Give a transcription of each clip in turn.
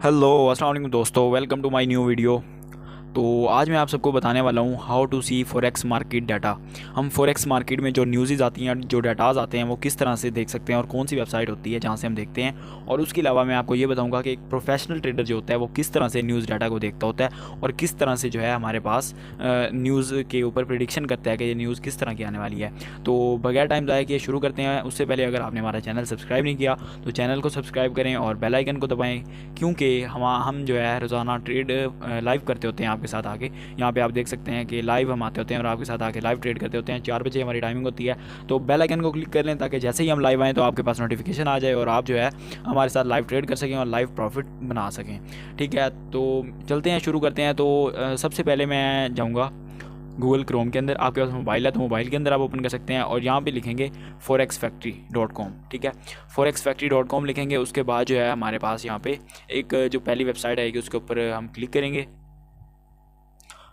Hello अस्सलाम वालेकुम दोस्तों, welcome to my new video. तो आज मैं आप सबको बताने वाला हूँ how to see forex market data. हम फॉरेक्स मार्केट में जो न्यूज़ आती हैं, जो डाटाज आते हैं, वो किस तरह से देख सकते हैं और कौन सी वेबसाइट होती है जहाँ से हम देखते हैं। और उसके अलावा मैं आपको ये बताऊँगा कि एक प्रोफेशनल ट्रेडर जो होता है वो किस तरह से न्यूज़ डाटा को देखता होता है और किस तरह से जो है हमारे पास न्यूज़ के ऊपर प्रिडिक्शन करता है कि ये न्यूज़ किस तरह की आने वाली है। तो बगैर टाइम ज़ाया किए शुरू करते हैं। उससे पहले अगर आपने हमारा चैनल सब्सक्राइब नहीं किया तो चैनल को सब्सक्राइब करें और बेल आइकन को दबाएं, क्योंकि हम जो है रोज़ाना ट्रेड लाइव करते होते हैं आपके साथ आके। यहाँ पे आप देख सकते हैं कि लाइव हम आते होते हैं और आपके साथ आके लाइव ट्रेड करते होते हैं। 4 बजे हमारी टाइमिंग होती है, तो बेल आइकन को क्लिक कर लें ताकि जैसे ही हम लाइव आएँ तो आपके पास नोटिफिकेशन आ जाए और आप जो है हमारे साथ लाइव ट्रेड कर सकें और लाइव प्रॉफिट बना सकें। ठीक है, तो चलते हैं, शुरू करते हैं। तो सबसे पहले मैं जाऊँगा गूगल क्रोम के अंदर। आपके पास मोबाइल है तो मोबाइल के अंदर आप ओपन कर सकते हैं और यहाँ पे लिखेंगे forexfactory.com। ठीक है, forexfactory.com लिखेंगे। उसके बाद जो है हमारे पास यहाँ पे एक जो पहली वेबसाइट आएगी उसके ऊपर हम क्लिक करेंगे।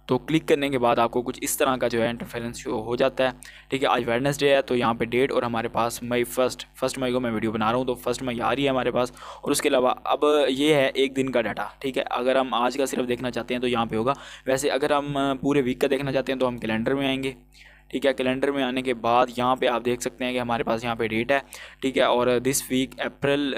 तो क्लिक करने के बाद आपको कुछ इस तरह का जो है इंटरफेरेंस शो हो जाता है। ठीक है, आज वेडनेसडे है तो यहाँ पे डेट और हमारे पास मई फर्स्ट मई को मैं वीडियो बना रहा हूँ, तो 1 मई आ रही है हमारे पास। और उसके अलावा अब ये है एक दिन का डाटा। ठीक है, अगर हम आज का सिर्फ देखना चाहते हैं तो यहाँ पे होगा। वैसे अगर हम पूरे वीक का देखना चाहते हैं तो हम कैलेंडर में आएंगे। ठीक है, कैलेंडर में आने के बाद यहाँ पे आप देख सकते हैं कि हमारे पास यहाँ पे डेट है। ठीक है, और दिस वीक अप्रैल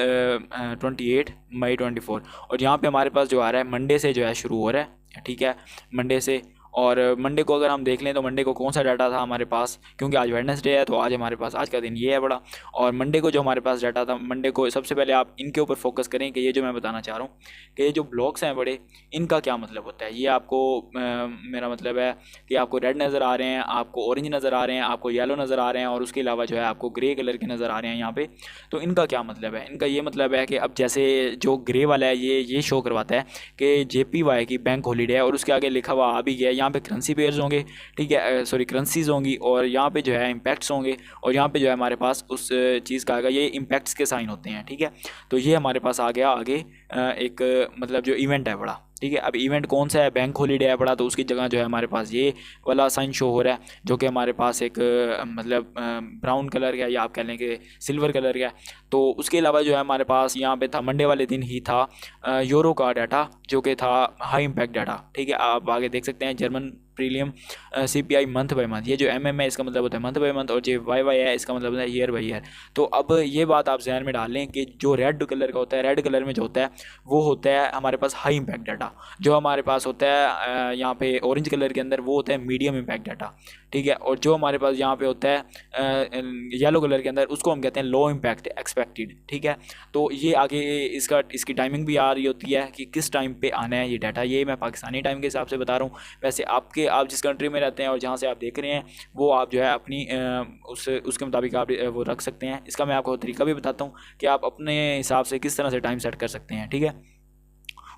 28 मई 24। और यहाँ पे हमारे पास जो आ रहा है मंडे से जो है शुरू हो रहा है। ठीक है, मंडे से। और मंडे को अगर हम देख लें तो मंडे को कौन सा डाटा था हमारे पास, क्योंकि आज वेडनेसडे है तो आज हमारे पास आज का दिन ये है बड़ा। और मंडे को जो हमारे पास डाटा था, मंडे को सबसे पहले आप इनके ऊपर फोकस करें कि ये जो मैं बताना चाह रहा हूँ कि ये जो ब्लॉक्स हैं बड़े, इनका क्या मतलब होता है। ये आपको मेरा मतलब है कि आपको रेड नज़र आ रहे हैं, आपको ऑरेंज नज़र आ रहे हैं, आपको येलो नज़र आ रहे हैं और उसके अलावा जो है आपको ग्रे कलर के नज़र आ रहे हैं यहाँ पे। तो इनका क्या मतलब है? इनका ये मतलब है कि अब जैसे जो ग्रे वाला है ये शो करवाता है कि JPY की बैंक हॉलीडे है और उसके आगे लिखा हुआ आ भी गया। यहाँ पे करेंसी पेयर्स होंगे, ठीक है, सॉरी करेंसीज होंगी, और यहाँ पे जो है इम्पैक्ट्स होंगे, और यहाँ पे जो है हमारे पास उस चीज़ का आएगा। ये इम्पैक्ट्स के साइन होते हैं। ठीक है, तो ये हमारे पास आ गया आगे एक मतलब जो इवेंट है बड़ा। ठीक है, अब इवेंट कौन सा है? बैंक हॉलीडे है बड़ा, तो उसकी जगह जो है हमारे पास ये वाला साइन शो हो रहा है, जो कि हमारे पास एक मतलब ब्राउन कलर का या आप कह लें कि सिल्वर कलर का। तो उसके अलावा जो है हमारे पास यहाँ पे था मंडे वाले दिन ही था यूरो का डाटा, जो कि था हाई इम्पैक्ट डाटा। ठीक है, आप आगे देख सकते हैं German premium CPI month by month. ये जो MM है इसका मतलब होता है मंथ बाय मंथ, और जो YY है इसका मतलब होता है ईयर बाय ईयर। तो अब ये बात आप जहन में डाल लें कि जो रेड कलर का होता है, रेड कलर में जो होता है वो होता है हमारे पास हाई इम्पैक्ट डाटा। जो हमारे पास होता है यहाँ पे ऑरेंज कलर के अंदर वो होता है मीडियम इम्पैक्ट डाटा। ठीक है, और जो हमारे पास यहाँ पे होता है येलो कलर के अंदर उसको हम कहते हैं लो इम्पैक्ट एक्सपेक्टेड। ठीक है, तो ये आगे इसकी टाइमिंग भी आ रही होती है कि किस टाइम पे आना है ये डाटा। ये मैं पाकिस्तानी टाइम के हिसाब से बता रहा हूँ। वैसे आप जिस कंट्री में रहते हैं और जहाँ से आप देख रहे हैं वो आप जो है अपनी उसके मुताबिक आप वो रख सकते हैं। इसका मैं आपको तरीका भी बताता हूँ कि आप अपने हिसाब से किस तरह से टाइम सेट कर सकते हैं। ठीक है,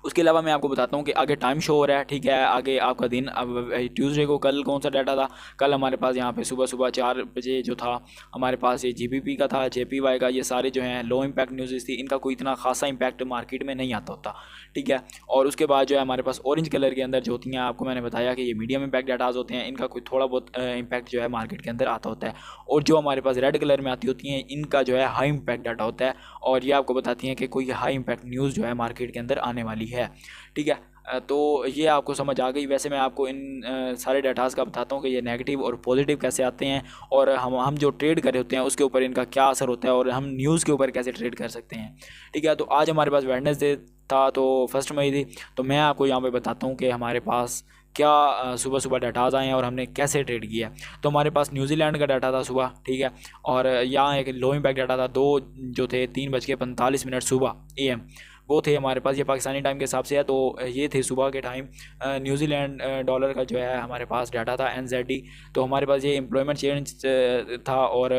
उसके अलावा मैं आपको बताता हूँ कि आगे टाइम शो हो रहा है। ठीक है, आगे आपका दिन, अब ट्यूसडे को कल कौन सा डाटा था? कल हमारे पास यहाँ पे सुबह 4 बजे जो था हमारे पास ये GBP का था, JPY का। ये सारे जो हैं लो इम्पैक्ट न्यूज़ थी, इनका कोई इतना खासा इम्पैक्ट मार्केट में नहीं आता होता। ठीक है, और उसके बाद जो है हमारे पास ऑरेंज कलर के अंदर जो होती हैं, आपको मैंने बताया कि ये मीडियम इम्पैक्ट डाटाज होते हैं, इनका कोई थोड़ा बहुत इम्पैक्ट जो है मार्केट के अंदर आता होता है। और जो हमारे पास रेड कलर में आती होती हैं, इनका जो है हाई इम्पैक्ट डाटा होता है, और ये आपको बताती हैं कि कोई हाई इम्पैक्ट न्यूज़ जो है मार्केट के अंदर आने वाली है। ठीक है, तो ये आपको समझ आ गई। वैसे मैं आपको इन सारे डाटाज का बताता हूँ कि ये नेगेटिव और पॉजिटिव कैसे आते हैं, और हम जो ट्रेड कर रहे होते हैं उसके ऊपर इनका क्या असर होता है, और हम न्यूज़ के ऊपर कैसे ट्रेड कर सकते हैं। ठीक है, तो आज हमारे पास वेडनेसडे था तो 1 मई थी। तो मैं आपको यहाँ पे बताता हूँ कि हमारे पास क्या सुबह सुबह डाटाज आए हैं और हमने कैसे ट्रेड किया। तो हमारे पास न्यूजीलैंड का डाटा था सुबह। ठीक है, और यहाँ एक लो इम्पैक्ट डाटा था, दो जो थे 3:45 सुबह AM, वो थे हमारे पास। ये पाकिस्तानी टाइम के हिसाब से है, तो ये थे सुबह के टाइम। न्यूजीलैंड डॉलर का जो है हमारे पास डाटा था NZD। तो हमारे पास ये एम्प्लॉयमेंट चेंज था और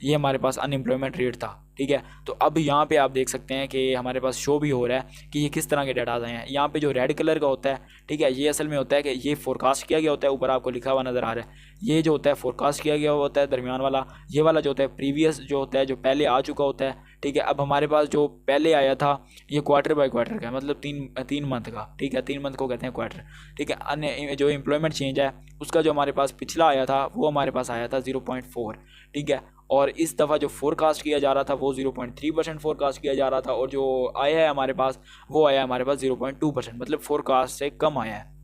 ये हमारे पास अनएम्प्लॉयमेंट रेट था। ठीक है, तो अब यहाँ पे आप देख सकते हैं कि हमारे पास शो भी हो रहा है कि ये किस तरह के डाटाज आए हैं। यहाँ पे जो रेड कलर का होता है, ठीक है, ये असल में होता है कि ये फोरकास्ट किया गया होता है। ऊपर आपको लिखा हुआ नज़र आ रहा है, ये जो होता है फोरकास्ट किया गया होता है दरमियान वाला। ये वाला जो होता है प्रीवियस जो होता है, जो पहले आ चुका होता है। ठीक है, अब हमारे पास जो पहले आया था ये क्वार्टर बाय क्वार्टर का, मतलब तीन मंथ का। ठीक है, 3 मंथ को कहते हैं क्वार्टर। ठीक है, अन्य जो एम्प्लॉयमेंट चेंज है उसका जो हमारे पास पिछला आया था वो हमारे पास आया था 0.4। ठीक है, और इस दफ़ा जो फोरकास्ट किया जा रहा था वो 0.3% फोरकास्ट किया जा रहा था, और जो आया है हमारे पास वो आया है हमारे पास 0.2%, मतलब फोरकास्ट से कम आया है।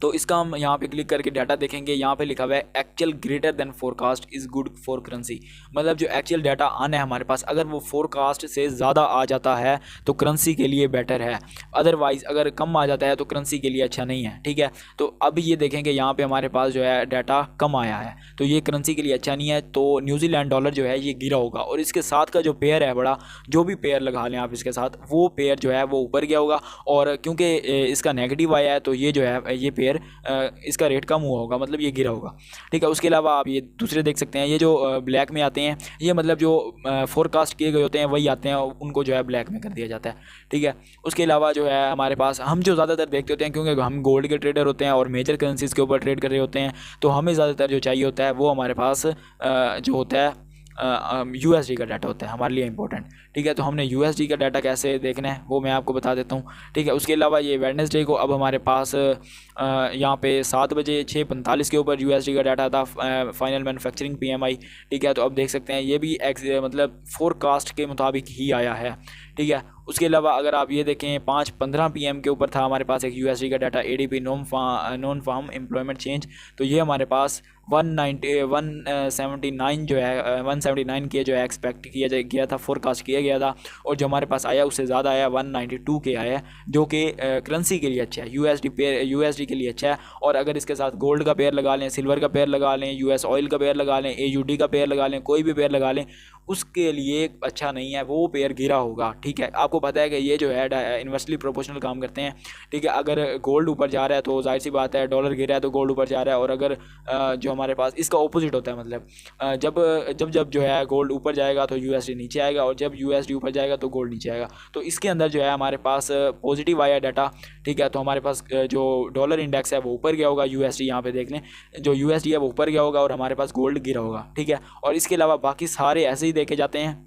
तो इसका हम यहाँ पे क्लिक करके डाटा देखेंगे, यहाँ पे लिखा हुआ है actual greater than forecast is good for currency. मतलब जो एक्चुअल डाटा आना है हमारे पास, अगर वो फोरकास्ट से ज़्यादा आ जाता है तो करेंसी के लिए बेटर है, अदरवाइज़ अगर कम आ जाता है तो करेंसी के लिए अच्छा नहीं है। ठीक है, तो अब ये देखेंगे यहाँ पे हमारे पास जो है डाटा कम आया है, तो ये करेंसी के लिए अच्छा नहीं है, तो न्यूजीलैंड डॉलर जो है ये गिरा होगा। और इसके साथ का जो पेयर है बड़ा, जो भी पेयर लगा लें आप इसके साथ, वो पेयर जो है वो ऊपर गया होगा, और क्योंकि इसका नेगेटिव आया है तो ये जो है ये पेयर इसका रेट कम हुआ होगा, मतलब ये गिरा होगा। ठीक है, उसके अलावा आप ये दूसरे देख सकते हैं, ये जो ब्लैक में आते हैं, ये मतलब जो फोरकास्ट किए गए होते हैं वही आते हैं, उनको जो है ब्लैक में कर दिया जाता है। ठीक है, उसके अलावा जो है हमारे पास, हम जो ज़्यादातर देखते होते हैं, क्योंकि हम गोल्ड के ट्रेडर होते हैं और मेजर करेंसीज़ के ऊपर ट्रेड कर रहे होते हैं, तो हमें ज़्यादातर जो चाहिए होता है वो हमारे पास जो होता है USD का डाटा होता है हमारे लिए इंपॉर्टेंट। ठीक है, तो हमने USD का डाटा कैसे देखना है वो मैं आपको बता देता हूँ। ठीक है, उसके अलावा ये वेडनेसडे को अब हमारे पास यहाँ पे 7 बजे 6:45 के ऊपर USD का डाटा था, फाइनल मैन्युफैक्चरिंग PMI। ठीक है, तो अब देख सकते हैं ये भी मतलब फोरकास्ट के मुताबिक ही आया है। ठीक है, उसके अलावा अगर आप ये देखें 5:15 PM के ऊपर था हमारे पास एक USD का डाटा, ADP non farm employment change, तो ये हमारे पास 179 जो है 179 के जो है एक्सपेक्ट किया गया था, फोरकास्ट किया गया था, और जो हमारे पास आया उससे ज़्यादा आया, 192 के आया, जो कि करेंसी के लिए अच्छा है, USD के लिए अच्छा है। और अगर इसके साथ गोल्ड का पेयर लगा लें, सिल्वर का पेयर लगा लें, US ऑयल का पेयर लगा लें, AUD का पेयर लगा लें, कोई भी पेयर लगा लें, उसके लिए अच्छा नहीं है, वो पेयर गिरा होगा। ठीक है, आपको पता है कि ये जो है इन्वर्सली प्रोपोर्शनल काम करते हैं। ठीक है, अगर गोल्ड ऊपर जा रहा है तो जाहिर सी बात है डॉलर गिरा है तो गोल्ड ऊपर जा रहा है, और अगर जो हमारे पास इसका ऑपोजिट होता है, मतलब जब जो है गोल्ड ऊपर जाएगा तो USD नीचे आएगा, और जब USD ऊपर जाएगा तो गोल्ड नीचे आएगा। तो इसके अंदर जो है हमारे पास पॉजिटिव आया डाटा। ठीक है, तो हमारे पास जो डॉलर इंडेक्स है वो ऊपर गया होगा, USD यहाँ पे देख लें, जो USD है वो ऊपर गया होगा, और हमारे पास गोल्ड गिरा होगा। ठीक है, और इसके अलावा बाकी सारे ऐसे ही देखे जाते हैं।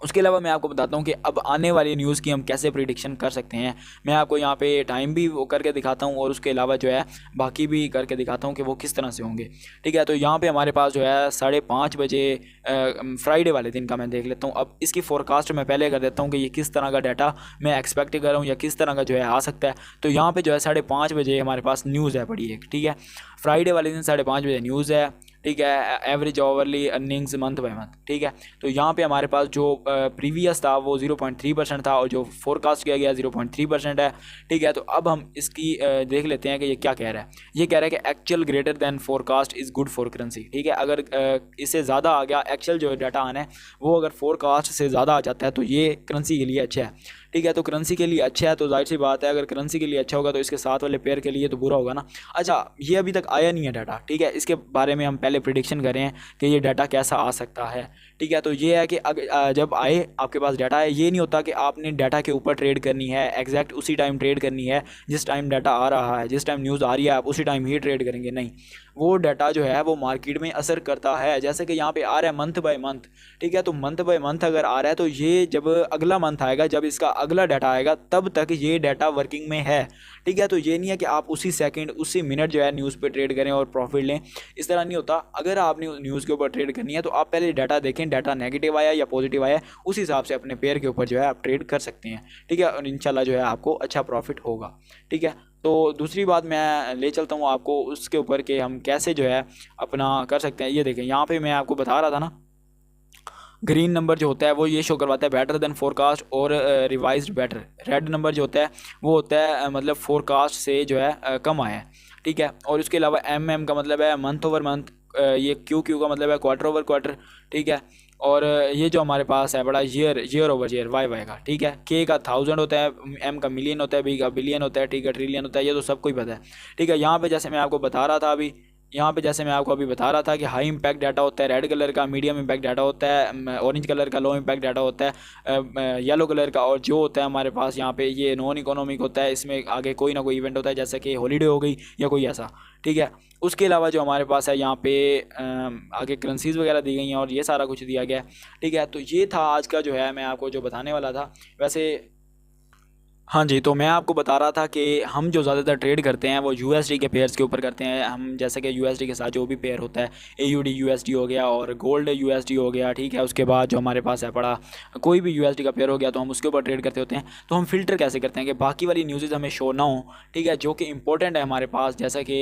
उसके अलावा मैं आपको बताता हूँ कि अब आने वाली न्यूज़ की हम कैसे प्रिडिक्शन कर सकते हैं। मैं आपको यहाँ पे टाइम भी वो करके दिखाता हूँ, और उसके अलावा जो है बाकी भी करके दिखाता हूँ कि वो किस तरह से होंगे। ठीक है, तो यहाँ पे हमारे पास जो है 5:30 बजे फ्राइडे वाले दिन का मैं देख लेता हूँ। अब इसकी फोरकास्ट मैं पहले कर देता हूँ कि ये किस तरह का डाटा मैं एक्सपेक्ट कर रहा हूँ या किस तरह का जो है आ सकता है। तो यहाँ पर जो है 5:30 बजे हमारे पास न्यूज़ है पड़ी एक। ठीक है, फ्राइडे वाले दिन 5:30 बजे न्यूज़ है। ठीक है, average overly earnings month by month. ठीक है, तो यहाँ पे हमारे पास जो प्रीवियस था वो 0.3% था, और जो फोरकास्ट किया गया 0.3% है। ठीक है, तो अब हम इसकी देख लेते हैं कि ये क्या कह रहा है। ये कह रहा है कि actual greater than forecast is good for currency. ठीक है, अगर इससे ज़्यादा आ गया, एक्चुअल जो डाटा आना है वो अगर फोरकास्ट से ज़्यादा आ जाता है तो ये करेंसी के लिए अच्छा है। ठीक है, तो करेंसी के लिए अच्छा है, तो जाहिर सी बात है अगर करेंसी के लिए अच्छा होगा तो इसके साथ वाले पेयर के लिए तो बुरा होगा ना। अच्छा, ये अभी तक आया नहीं है डाटा। ठीक है, इसके बारे में हम पहले प्रिडिक्शन कर रहे हैं कि ये डाटा कैसा आ सकता है। ठीक है, तो ये है कि जब आए आपके पास डाटा है, ये नहीं होता कि आपने डाटा के ऊपर ट्रेड करनी है, एग्जैक्ट उसी टाइम ट्रेड करनी है जिस टाइम डाटा आ रहा है, जिस टाइम न्यूज़ आ रही है आप उसी टाइम ही ट्रेड करेंगे। नहीं, वो डाटा जो है वो मार्केट में असर करता है। जैसे कि यहाँ पे आ रहा है मंथ बाय मंथ। ठीक है, तो मंथ बाय मंथ अगर आ रहा है तो ये जब अगला मंथ आएगा, जब इसका अगला डाटा आएगा, तब तक ये डाटा वर्किंग में है। ठीक है, तो ये नहीं है कि आप उसी सेकंड उसी मिनट जो है न्यूज़ पे ट्रेड करें और प्रॉफिट लें, इस तरह नहीं होता। अगर आपने न्यूज़ के ऊपर ट्रेड करनी है तो आप पहले डाटा देखें, डाटा नेगेटिव आया या पॉजिटिव आया, उस हिसाब से अपने पेयर के ऊपर जो है आप ट्रेड कर सकते हैं। ठीक है, और इंशाल्लाह जो है आपको अच्छा प्रॉफिट होगा। ठीक है, तो दूसरी बात मैं ले चलता हूँ आपको उसके ऊपर कि हम कैसे जो है अपना कर सकते हैं। ये देखें, यहाँ पे मैं आपको बता रहा था ना, ग्रीन नंबर जो होता है वो ये शो करवाता है बेटर देन फोरकास्ट और रिवाइज्ड बेटर। रेड नंबर जो होता है वो होता है मतलब फोरकास्ट से जो है कम आया है। ठीक है, और उसके अलावा MM का मतलब है मंथ ओवर मंथ, ये क्यू का मतलब है क्वार्टर ओवर क्वार्टर। ठीक है, और ये जो हमारे पास है बड़ा ईयर ओवर ईयर वाई का। ठीक है, K का 1000 होता है, M का मिलियन होता है, B का बिलियन होता है, T का ट्रिलियन होता है, ये तो सबको ही पता है। ठीक है, यहाँ पे जैसे मैं आपको बता रहा था अभी, यहाँ पे जैसे मैं आपको अभी बता रहा था कि हाई इम्पैक्ट डाटा होता है रेड कलर का, मीडियम इम्पैक्ट डाटा होता है ऑरेंज कलर का, लो इम्पैक्ट डाटा होता है येलो कलर का, और जो होता है हमारे पास यहाँ पे ये नॉन इकोनॉमिक होता है, इसमें आगे कोई ना कोई इवेंट होता है जैसे कि हॉलीडे हो गई या कोई ऐसा। ठीक है, उसके अलावा जो हमारे पास है यहाँ पे आगे करेंसीज़ वगैरह दी गई हैं और ये सारा कुछ दिया गया है। ठीक है, तो ये था आज का जो है मैं आपको जो बताने वाला था। वैसे हाँ जी, तो मैं आपको बता रहा था कि हम जो ज़्यादातर ट्रेड करते हैं वो यूएसडी के पेयर्स के ऊपर करते हैं। हम जैसे कि यूएसडी के साथ जो भी पेयर होता है, एयूडी यूएसडी हो गया और गोल्ड यूएसडी हो गया, ठीक है। उसके बाद जो हमारे पास है पड़ा कोई भी यूएसडी का पेयर हो गया तो हम उसके ऊपर ट्रेड करते होते हैं। तो हम फ़िल्टर कैसे करते हैं कि बाकी वाली न्यूज़ हमें शो ना हो, ठीक है, जो कि इंपॉर्टेंट है हमारे पास, जैसा कि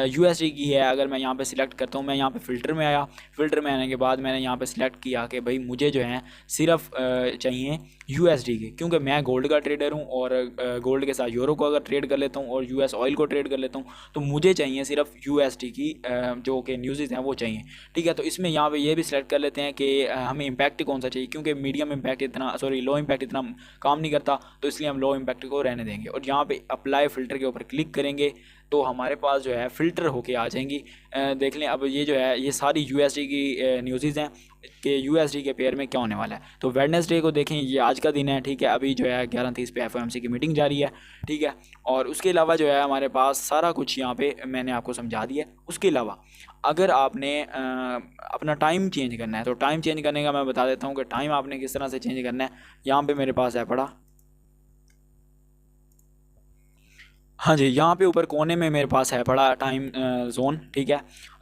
यूएसडी की है। अगर मैं यहाँ पर सिलेक्ट करता हूँ, मैं यहाँ पर फ़िल्टर में आया, फ़िल्टर में आने के बाद मैंने यहाँ पर सिलेक्ट किया कि भाई मुझे जो है सिर्फ चाहिए यूएसडी के, क्योंकि मैं गोल्ड का ट्रेडर हूँ और गोल्ड के साथ यूरो को अगर ट्रेड कर लेता हूँ और यूएस ऑयल को ट्रेड कर लेता हूँ तो मुझे चाहिए सिर्फ यूएसडी की जो कि न्यूज़ हैं वो चाहिए, ठीक है। तो इसमें यहाँ पे ये भी सिलेक्ट कर लेते हैं कि हमें इम्पैक्ट कौन सा चाहिए, क्योंकि मीडियम इम्पैक्ट इतना लो इम्पैक्ट इतना काम नहीं करता, तो इसलिए हम लो इम्पैक्ट को रहने देंगे। और यहाँ पे अप्लाई फ़िल्टर के ऊपर क्लिक करेंगे तो हमारे पास जो है फ़िल्टर होके आ जाएंगी। देख लें अब ये जो है ये सारी यूएसडी की न्यूज़ हैं कि यूएसडी के पेयर में क्या होने वाला है। तो वेडनेसडे को देखें, ये आज का दिन है, ठीक है। अभी जो है 11:30 पे एफओएमसी की मीटिंग जारी है, ठीक है। और उसके अलावा जो है हमारे पास सारा कुछ यहाँ पे मैंने आपको समझा दिया है। उसके अलावा अगर आपने अपना टाइम चेंज करना है तो टाइम चेंज करने का मैं बता देता हूँ कि टाइम आपने किस तरह से चेंज करना है। यहाँ पर मेरे पास है पड़ा, हाँ जी, यहाँ पे ऊपर कोने में मेरे पास है पड़ा टाइम ज़ोन, ठीक है।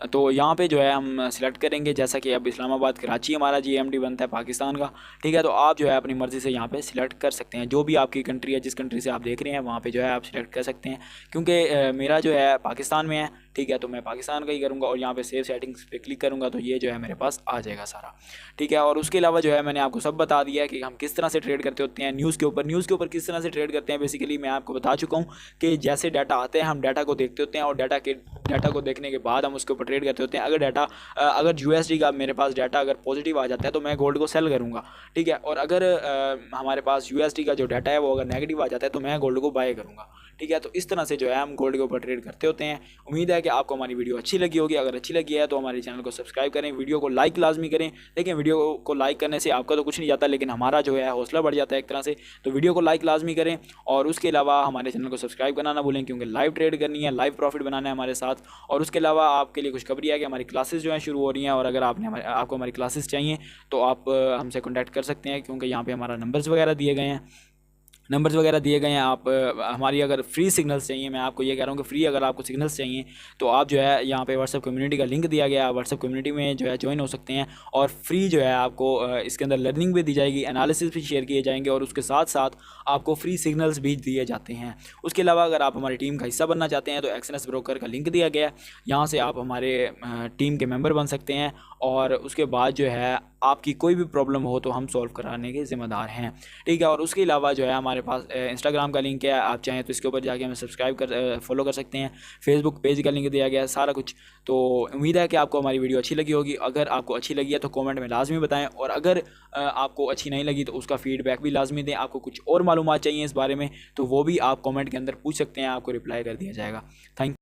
तो यहाँ पे जो है हम सिलेक्ट करेंगे, जैसा कि अब इस्लामाबाद कराची हमारा जीएमडी बनता है पाकिस्तान का, ठीक है। तो आप जो है अपनी मर्ज़ी से यहाँ पे सिलेक्ट कर सकते हैं, जो भी आपकी कंट्री है, जिस कंट्री से आप देख रहे हैं वहाँ पे जो है आप सिलेक्ट कर सकते हैं। क्योंकि मेरा जो है पाकिस्तान में है, ठीक है, तो मैं पाकिस्तान का ही करूँगा और यहाँ पे सेव सेटिंग्स पे क्लिक करूँगा तो ये जो है मेरे पास आ जाएगा सारा, ठीक है। और उसके अलावा जो है मैंने आपको सब बता दिया है कि हम किस तरह से ट्रेड करते होते हैं न्यूज़ के ऊपर। न्यूज़ के ऊपर किस तरह से ट्रेड करते हैं बेसिकली मैं आपको बता चुका हूँ कि जैसे डाटा आते हैं हम डाटा को देखते होते हैं और डाटा को देखने के बाद हम उसके ऊपर ट्रेड करते होते हैं। अगर यूएसडी का मेरे पास डाटा अगर पॉजिटिव आ जाता है तो मैं गोल्ड को सेल करूँगा, ठीक है। और अगर हमारे पास यूएसडी का जो डाटा है वो अगर नेगेटिव आ जाता है तो मैं गोल्ड को बाय करूँगा, ठीक है। तो इस तरह से जो है हम गोल्ड के ऊपर ट्रेड करते होते हैं। उम्मीद है कि आपको हमारी वीडियो अच्छी लगी होगी। अगर अच्छी लगी है तो हमारे चैनल को सब्सक्राइब करें, वीडियो को लाइक लाजमी करें। लेकिन वीडियो को लाइक करने से आपका तो कुछ नहीं जाता, लेकिन हमारा जो है हौसला बढ़ जाता है एक तरह से। तो वीडियो को लाइक लाजमी करें और उसके अलावा हमारे चैनल को सब्सक्राइब करना ना भूलें, क्योंकि लाइव ट्रेड करनी है, लाइव प्रॉफिट बनाना है हमारे साथ। और उसके अलावा आपके लिए खुशखबरी है कि हमारी क्लासेस जो हैं शुरू हो रही हैं, और अगर आपको हमारी क्लासेस चाहिए तो आप हमसे कॉन्टैक्ट कर सकते हैं, क्योंकि यहाँ पे हमारा नंबर्स वगैरह दिए दिए गए हैं। आप हमारी अगर फ्री सिग्नल्स चाहिए, मैं आपको ये कह रहा हूँ कि फ्री अगर आपको सिग्नल्स चाहिए तो आप जो है यहाँ पे व्हाट्सएप कम्युनिटी का लिंक दिया गया है, व्हाट्सएप कम्युनिटी में जो है ज्वाइन हो सकते हैं। और फ्री जो है आपको इसके अंदर लर्निंग भी दी जाएगी, एनालिसिस भी शेयर किए जाएंगे और उसके साथ साथ आपको फ्री सिग्नल्स भी दिए जाते हैं। उसके अलावा अगर आप हमारी टीम का हिस्सा बनना चाहते हैं तो एक्सएनएस ब्रोकर का लिंक दिया गया है, यहाँ से आप हमारे टीम के मेम्बर बन सकते हैं। और उसके बाद जो है आपकी कोई भी प्रॉब्लम हो तो हम सॉल्व कराने के ज़िम्मेदार हैं, ठीक है। और उसके अलावा जो है हमारे पास इंस्टाग्राम का लिंक है, आप चाहें तो इसके ऊपर जाके हमें फॉलो कर सकते हैं। फेसबुक पेज का लिंक दिया गया है, सारा कुछ। तो उम्मीद है कि आपको हमारी वीडियो अच्छी लगी होगी। अगर आपको अच्छी लगी है तो कमेंट में लाजमी बताएं, और अगर आपको अच्छी नहीं लगी तो उसका फीडबैक भी लाजमी दें। आपको कुछ और मालूमात चाहिए इस बारे में तो वो भी आप कमेंट के अंदर पूछ सकते हैं, आपको रिप्लाई कर दिया जाएगा। थैंक